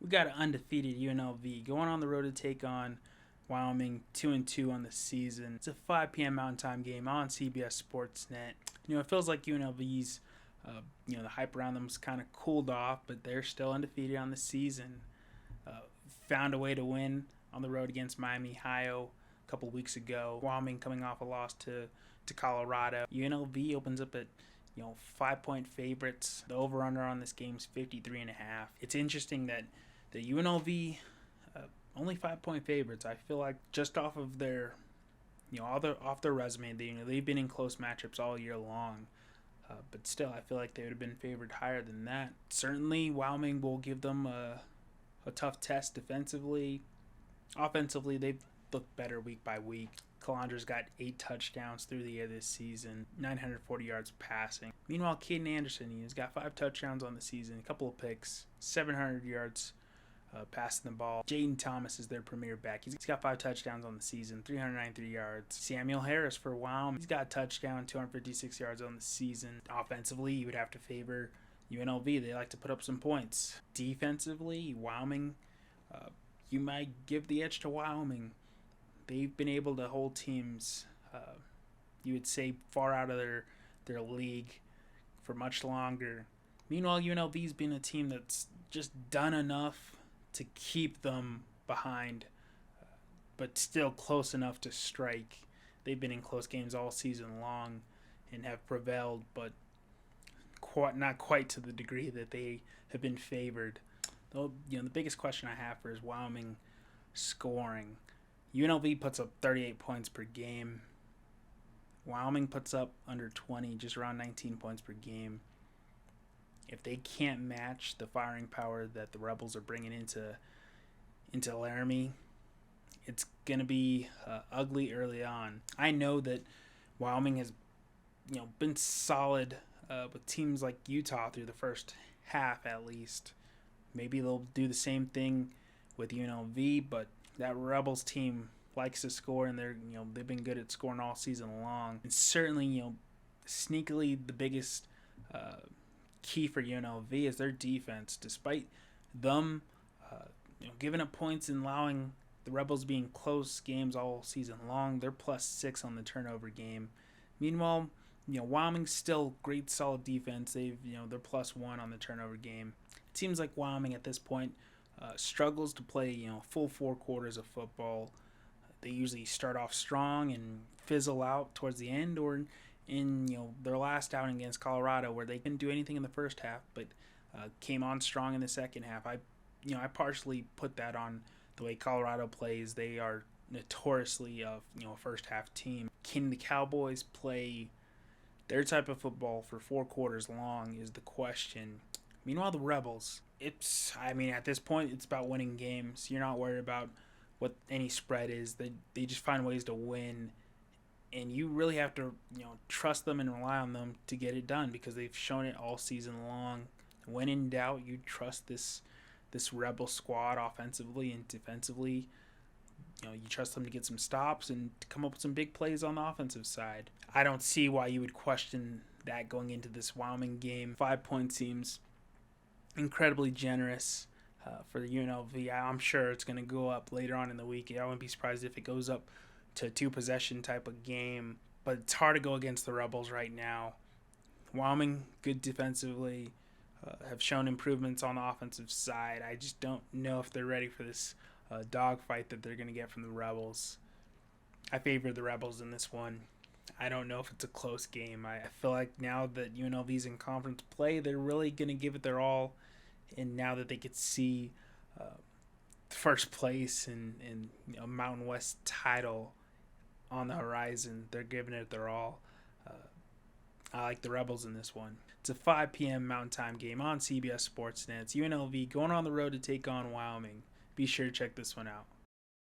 We got an undefeated UNLV going on the road to take on Wyoming, 2-2 on the season. It's a 5 p.m. Mountain Time game on CBS Sportsnet. It feels like UNLV's, the hype around them's kind of cooled off, but they're still undefeated on the season. Found a way to win on the road against Miami, Ohio, a couple weeks ago. Wyoming coming off a loss to Colorado. UNLV opens up at 5-point favorites. The over/under on this game is 53.5. It's interesting that the UNLV only 5-point favorites. I feel like just off of their off their resume, they've been in close matchups all year long. But still, I feel like they would have been favored higher than that. Certainly, Wyoming will give them a tough test defensively. Offensively, they've looked better week by week. Calandra's got 8 touchdowns through the air this season, 940 yards passing. Meanwhile, Caden Anderson, he's got 5 touchdowns on the season, a couple of picks, 700 yards passing the ball. Jaden Thomas is their premier back. He's got 5 touchdowns on the season, 393 yards. Samuel Harris for Wyoming, he's got a touchdown, 256 yards on the season. Offensively, you would have to favor UNLV. They like to put up some points. Defensively, Wyoming, you might give the edge to Wyoming. They've been able to hold teams, you would say, far out of their league for much longer. Meanwhile, UNLV's been a team that's just done enough to keep them behind, but still close enough to strike. They've been in close games all season long and have prevailed, but not quite to the degree that they have been favored. Though, the biggest question I have for is Wyoming scoring. UNLV puts up 38 points per game. Wyoming puts up under 20, just around 19 points per game. If they can't match the firing power that the Rebels are bringing into Laramie, it's going to be ugly early on. I know that Wyoming has been solid with teams like Utah through the first half at least. Maybe they'll do the same thing with UNLV, but that Rebels team likes to score, and they've been good at scoring all season long. And certainly, sneakily the biggest key for UNLV is their defense. Despite them, giving up points and allowing the Rebels being close games all season long, they're +6 on the turnover game. Meanwhile, Wyoming's still great, solid defense. They're +1 on the turnover game. It seems like Wyoming at this point struggles to play full 4 quarters of football. They usually start off strong and fizzle out towards the end, or in their last outing against Colorado, where they didn't do anything in the first half but came on strong in the second half. I partially put that on the way Colorado plays. They are notoriously a first half team. Can the Cowboys play their type of football for 4 quarters long is the question. Meanwhile, the Rebels, at this point, it's about winning games. You're not worried about what any spread is. They just find ways to win, and you really have to trust them and rely on them to get it done, because they've shown it all season long. When in doubt, you trust this Rebel squad offensively and defensively. You trust them to get some stops and to come up with some big plays on the offensive side. I don't see why you would question that going into this Wyoming game. 5 points seems incredibly generous for the UNLV. I'm sure it's going to go up later on in the week. I wouldn't be surprised if it goes up to a 2-possession type of game. But it's hard to go against the Rebels right now. Wyoming, good defensively, have shown improvements on the offensive side. I just don't know if they're ready for this dogfight that they're going to get from the Rebels. I favor the Rebels in this one. I don't know if it's a close game. I feel like now that UNLV's in conference play, they're really going to give it their all. And now that they could see first place and Mountain West title on the horizon, they're giving it their all. I like the Rebels in this one. It's a 5 p.m. Mountain Time game on CBS Sportsnet. It's UNLV going on the road to take on Wyoming. Be sure to check this one out.